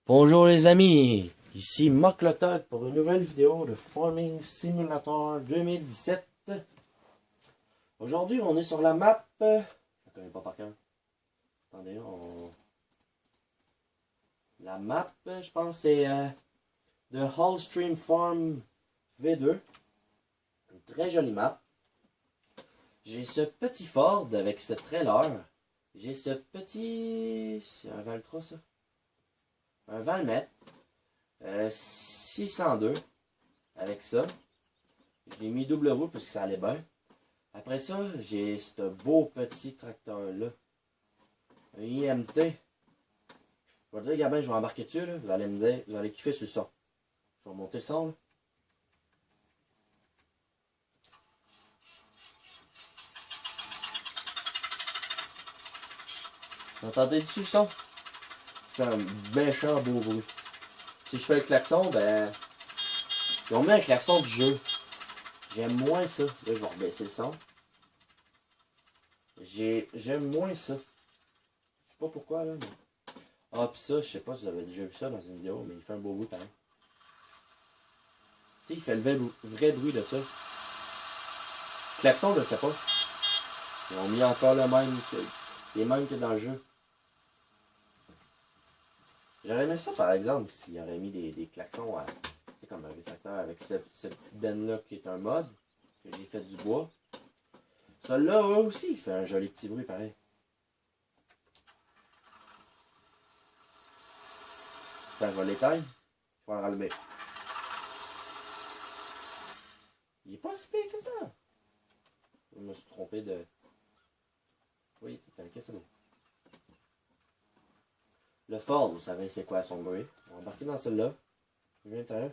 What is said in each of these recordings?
Bonjour les amis, ici Mock le Todd pour une nouvelle vidéo de Farming Simulator 2017. Aujourd'hui on est sur la map, je ne la connais pas par cœur. Attendez, la map je pense c'est de Hallstream Farm V2. Une très jolie map. J'ai ce petit Ford avec ce trailer. J'ai ce petit... C'est un Valtra ça? Un Valmet 602 avec ça. Je l'ai mis double roue parce que ça allait bien. Après ça, j'ai ce beau petit tracteur là. Un IMT. Je vais dire, Gabin, je vais embarquer dessus là. Vous allez me dire, vous allez kiffer sur le son. Je vais monter le son là. Vous entendez dessus le son? Ça fait un méchant beau bruit. Si je fais le klaxon, ben... Ils ont mis un klaxon du jeu. J'aime moins ça. Là, je vais rebaisser le son. J'aime moins ça. Je sais pas pourquoi, là, mais... Ah, pis ça, je sais pas si vous avez déjà vu ça dans une vidéo, mais il fait un beau bruit pareil. Tu sais, il fait le vrai bruit de ça. Klaxon, je sais pas. Ils ont mis encore le même les mêmes que dans le jeu. J'aurais aimé ça, par exemple, s'il aurait mis des klaxons à... C'est comme un tracteur avec ce petit ben-là qui est un mod, que j'ai fait du bois. Celui-là aussi, il fait un joli petit bruit pareil. Attends, je vais l'éteindre. Je vais le rallumer. Il est pas si pire que ça. Je me suis trompé de... Oui, t'es inquiet, c'est bon. Le Ford, vous savez c'est quoi son bruit. On va embarquer dans celle-là. Je viens à l'intérieur.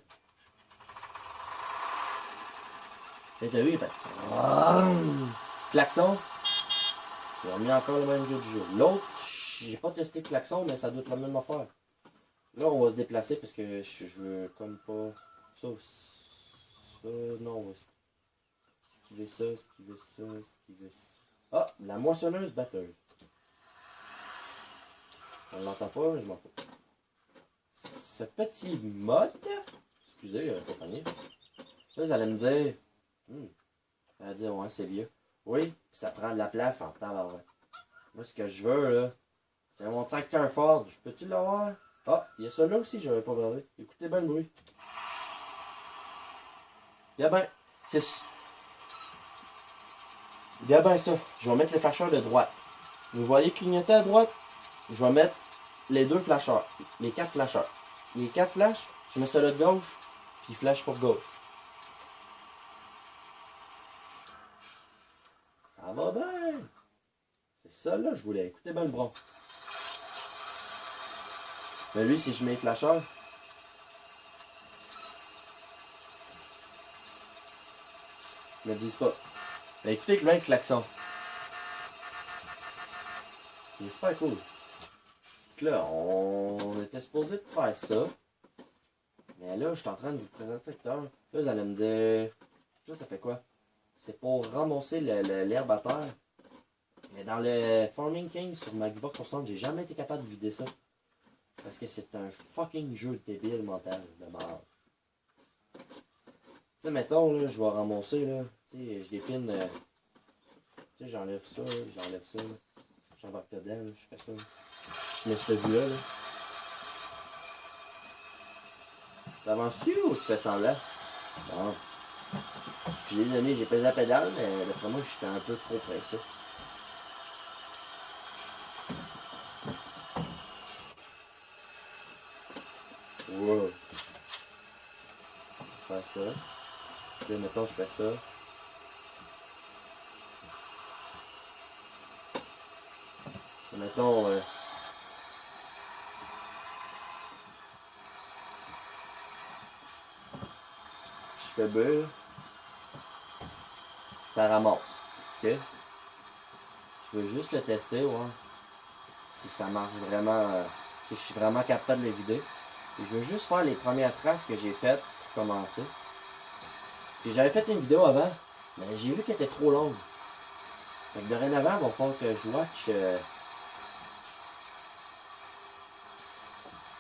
Et t'as vu, il fait... Klaxon. Ils ont mis encore le même jeu du jeu. L'autre, j'ai pas testé le klaxon, mais ça doit être la même affaire. Là, on va se déplacer parce que je veux comme pas... Ça, non, on va esquiver ça, esquiver ça, esquiver ça. Ah, la moissonneuse batteuse. On l'entend pas, mais je m'en fous. Ce petit mode... Excusez, il avait pas pogné. Là, vous allez me dire... vous allez dire, ouais, c'est vieux. Oui, ça prend de la place en temps. Moi, ce que je veux, là, c'est mon tracteur Ford. Je peux-tu l'avoir? Ah, il y a celui-là aussi, j'avais pas regardé. Écoutez bien le bruit. Bien ben, c'est... Bien ben ça. Je vais mettre les flasheurs de droite. Vous voyez clignoter à droite? Je vais mettre les deux flasheurs. Les 4 flasheurs. Les 4 flashs, je mets celui de gauche, puis flash pour gauche. Ça va bien. C'est ça là, je voulais. Écoutez bien le bras. Mais lui, si je mets les flasheurs, ils me disent pas. Mais écoutez que le klaxon. Il est super cool. Donc là, on était supposé de faire ça. Mais là, je suis en train de vous présenter le tracteur. Là, vous allez me dire... Ça fait quoi? C'est pour ramasser l'herbe à terre. Mais dans le Farming King sur ma Xbox 360, j'ai jamais été capable de vider ça. Parce que c'est un fucking jeu débile mental de merde. Tu sais, mettons, là, je vais ramasser, là. Tu sais, je dépine... tu sais, j'enlève ça, j'enlève ça. J'embarque dedans, là, je fais ça. Je mets cette vue-là, là. T'avances-tu ou tu fais semblant? Bon. Excusez les amis, j'ai pesé la pédale, mais d'après moi, j'étais un peu trop pressé. Wow. Je vais faire ça. Puis là, mettons, je fais ça. Et mettons, je fais B, là. Ça ramasse. Ok? Je veux juste le tester, ouais. Si ça marche vraiment, si je suis vraiment capable de les vider. Et je veux juste faire les premières traces que j'ai faites pour commencer. Si j'avais fait une vidéo avant, mais j'ai vu qu'elle était trop longue. Fait que dorénavant, il va falloir que je watch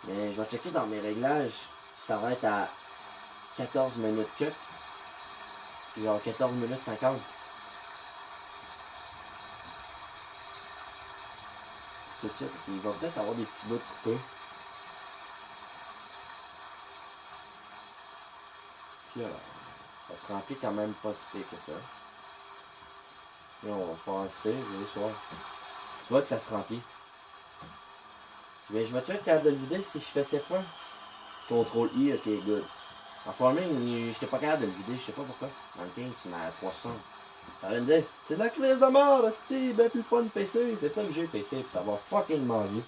Mais je vais checker dans mes réglages. Ça va être à 14 minutes que. Genre 14 minutes 50. Tout ça, fait qu'il va peut-être avoir des petits bouts de coupés. Puis là, ça se remplit quand même pas si pire que ça. Là, on va faire assez, je vais le soir. Tu vois que ça se remplit. Je vais-tu être capable de le vider si je fais F1? Contrôle I, ok, good. En farming, j'étais pas capable de le vider, je sais pas pourquoi. Dans le 15, c'est à 300. Ça allait me dire, c'est de la crise de mort, c'était bien plus fun PC. C'est ça que j'ai PC, puis ça va fucking mieux.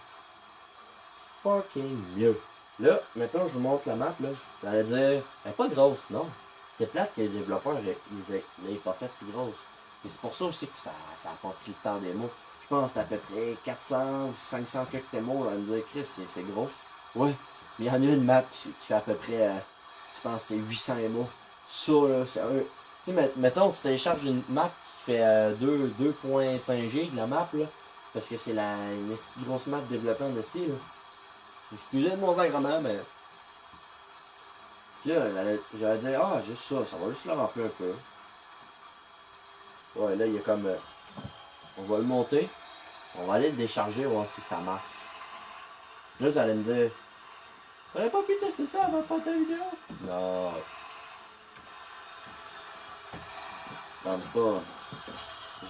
Fucking mieux. Là, mettons, je vous montre la map, là. Vous allez dire, elle est pas grosse, non. C'est plate que les développeurs l'aient pas fait plus grosse. Et c'est pour ça aussi que ça a pas pris le temps des mots. Je pense que c'est à peu près 400 ou 500 quelques mots. Là, me dire, Chris, c'est gros. Ouais, mais il y en a une map qui fait à peu près, je pense, c'est 800 mots. Ça, là, c'est un. Tu sais, mettons, tu télécharges une map qui fait 2.5 G de la map, là. Parce que c'est une grosse map développée en style, là. Excusez de mon agrément, mais. Puis là, j'allais dire, ah, juste ça va juste le remplir un peu. Ouais, là, il y a comme. On va le monter, on va aller le décharger, voir si ça marche. Là, vous allez me dire, t'aurais pas pu tester ça avant de faire ta vidéo? Non. Tente pas.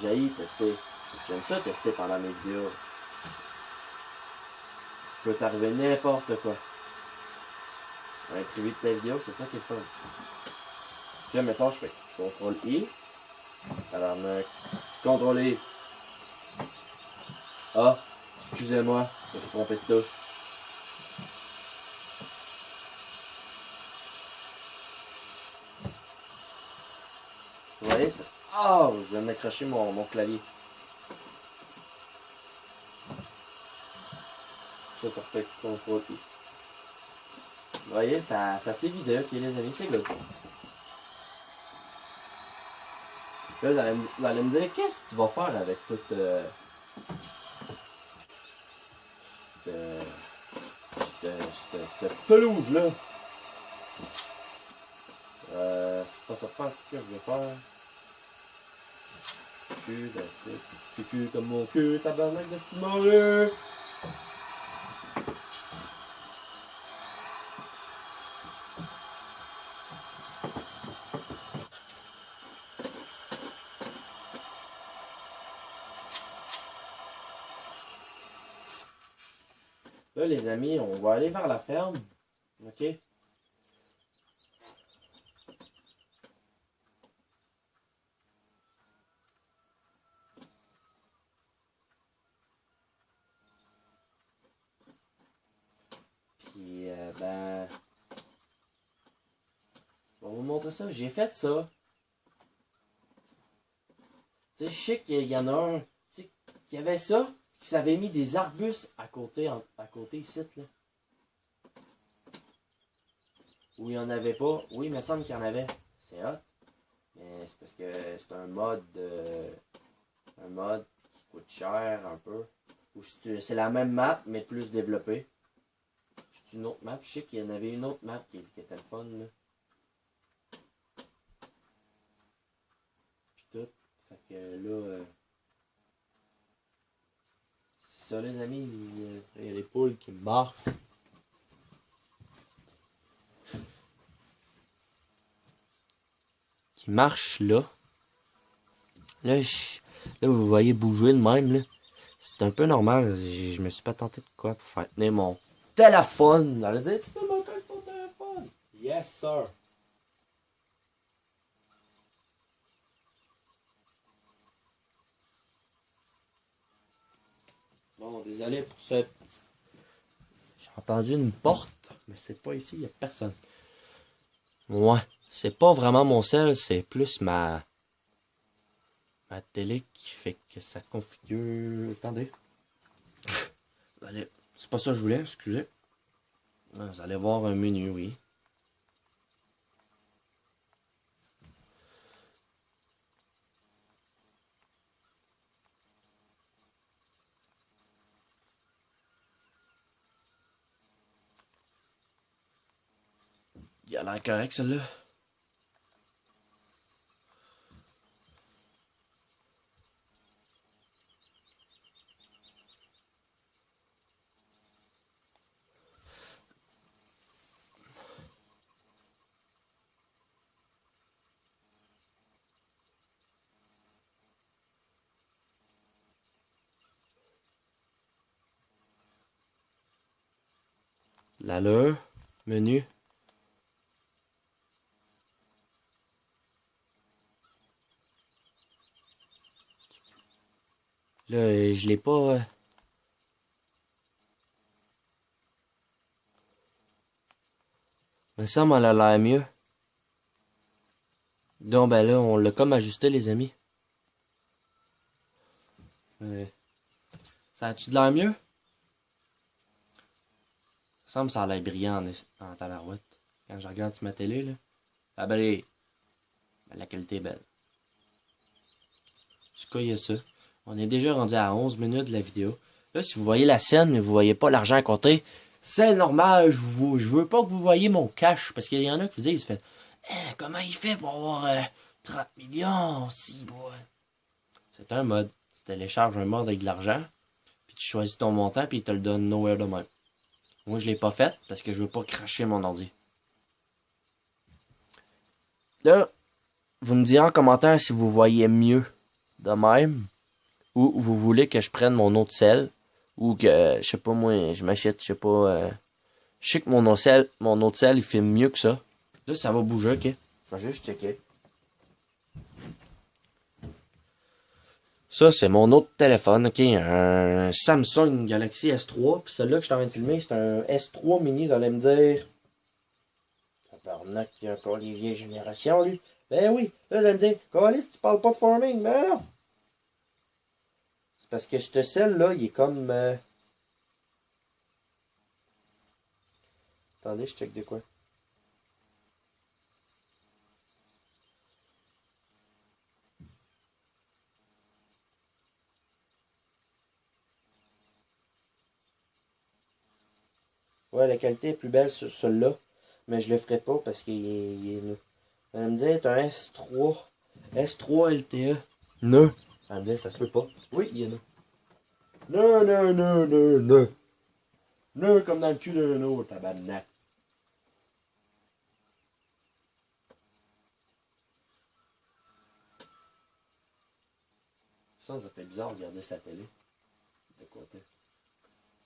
J'haïs tester. J'aime ça tester pendant mes vidéos. Il peut t'arriver n'importe quoi. Imprimé de ta vidéo, c'est ça qui est le fun. Puis là, mettons, je fais CTRL I. Alors, CTRL I. Ah, excusez-moi, je me suis trompé de touche. Vous voyez ça? Ah, je viens d'accrocher mon clavier. Ça, t'as fait CTRL I. Vous voyez, ça s'évidait, ok les amis, c'est good. Là, vous allez me dire, qu'est-ce que tu vas faire avec toute cette pelouse-là? C'est pas ça que je vais faire. Cul, that's it. Cul comme mon cul, tabarnak de ce morue. Là, les amis, on va aller vers la ferme. Ok? Puis, ben. On va vous montrer ça. J'ai fait ça. Tu sais, je sais qu'il y en a un. Tu sais, qui avait ça, qui s'avait mis des arbustes à côté ici, là. Où il n'y en avait pas. Oui, il me semble qu'il y en avait. C'est hot. Mais c'est parce que c'est un mode. Un mode qui coûte cher un peu. Ou c'est la même map, mais plus développée. C'est une autre map. Je sais qu'il y en avait une autre map qui était le fun, là. Puis tout. Fait que là. C'est ça, les amis. Il y a les poules qui marchent. Qui marchent là. Là, là, vous voyez bouger de même, là. C'est un peu normal. Je me suis pas tenté de quoi pour faire tenir mon téléphone. Elle a dit, tu peux monter ton téléphone? Yes, sir. Bon, désolé pour ce. J'ai entendu une porte, mais c'est pas ici, il y a personne. Ouais, c'est pas vraiment mon sel, c'est plus ma télé qui fait que ça configure. Attendez. Allez, c'est pas ça que je voulais, excusez. Vous allez voir un menu, oui. Il a l'air correct, celle-là. L'allure, menu. Là, je l'ai pas... me semble elle a l'air mieux. Donc ben là, on l'a comme ajusté les amis. Ça a-tu de l'air mieux? Ça me semble que ça a l'air brillant en tabarouette. Quand je regarde sur ma télé là. Ah ben, la qualité est belle. En tout cas, il y a ça. On est déjà rendu à 11 minutes de la vidéo. Là, si vous voyez la scène, mais vous voyez pas l'argent à côté, c'est normal. Je veux pas que vous voyez mon cash. Parce qu'il y en a qui vous disent, comment il fait pour avoir 30 millions? Si, boy. C'est un mode. Tu télécharges un mode avec de l'argent, puis tu choisis ton montant, puis il te le donne nowhere de même. Moi, je l'ai pas fait parce que je veux pas cracher mon ordi. Là, vous me direz en commentaire si vous voyez mieux de même, ou vous voulez que je prenne mon autre sel, ou que, je sais pas moi, je m'achète, je sais pas, je sais que mon autre sel, il filme mieux que ça. Là, ça va bouger, ok? Je vais juste checker. Ça, c'est mon autre téléphone, ok? Un Samsung Galaxy S3. Puis celui-là que je suis en train de filmer, c'est un S3 mini. Vous allez me dire... Tabarnak, il y a encore les vieilles générations, lui. Ben oui, là, vous allez me dire, Calis, tu parles pas de farming. Ben non! C'est parce que ce sel-là, il est comme... Attendez, je check de quoi. Ouais, la qualité est plus belle sur celui-là. Mais je le ferai pas parce qu'il est nœud. Elle va me dire, c'est un S3. S3 LTE. Nœud. Elle va me dire, ça se peut pas. Oui, il est nœud. Nœud. Nœud comme dans le cul d'un autre, tabarnak. Ça fait bizarre de regarder sa télé. De côté.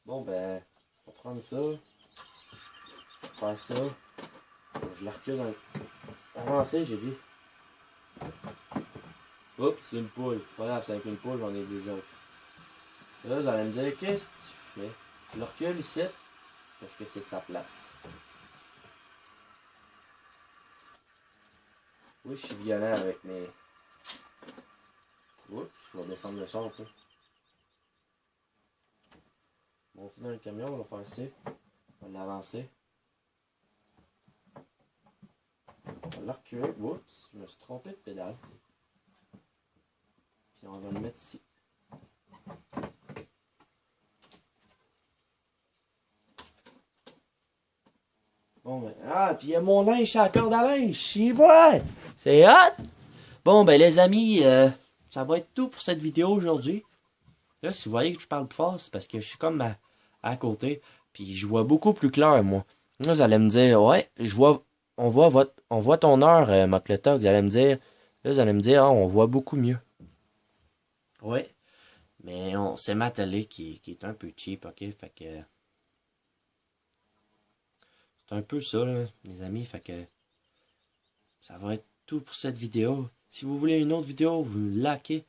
Bon, ben, on va prendre ça. Faire ça. Je la recule dans le... Avancer, j'ai dit. Oups, c'est une poule. Pas grave, c'est avec une poule, j'en ai 10 autres. Là, vous allez me dire, qu'est-ce que tu fais? Je le recule ici, parce que c'est sa place. Oui, je suis violent avec mes... Oups, je vais descendre le son un peu. Monter dans le camion, on va faire ici. On va l'avancer. On va le reculer. Oups, je me suis trompé de pédale. Puis on va le mettre ici. Bon ben, puis il y a mon linge, c'est la corde à linge. C'est hot! Bon ben les amis, ça va être tout pour cette vidéo aujourd'hui. Là, si vous voyez que je parle plus fort, c'est parce que je suis comme à côté. Puis je vois beaucoup plus clair, moi. Là, vous allez me dire, ouais, on voit ton heure, Mocleta. Vous allez me dire, on voit beaucoup mieux. Ouais. Mais c'est ma télé qui est un peu cheap, ok? Fait que... C'est un peu ça, là, les amis. Fait que... Ça va être tout pour cette vidéo. Si vous voulez une autre vidéo, vous likez.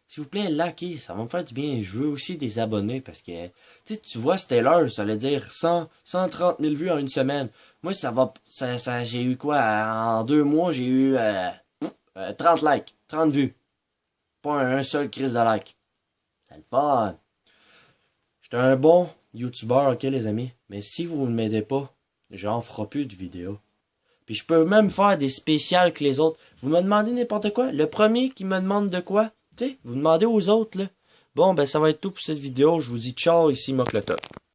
S'il vous plaît, likez, ça va me faire du bien. Je veux aussi des abonnés parce que, tu vois, c'était l'heure, ça veut dire 130 000 vues en une semaine. Moi, j'ai eu quoi, en 2 mois, j'ai eu 30 likes, 30 vues. Pas un seul crise de like. C'est le fun. J'étais un bon YouTuber, ok, les amis. Mais si vous ne m'aidez pas, j'en ferai plus de vidéos. Puis je peux même faire des spéciales que les autres. Vous me demandez n'importe quoi. Le premier qui me demande de quoi, vous demandez aux autres, là. Bon, ben ça va être tout pour cette vidéo. Je vous dis ciao, ici Mocleta.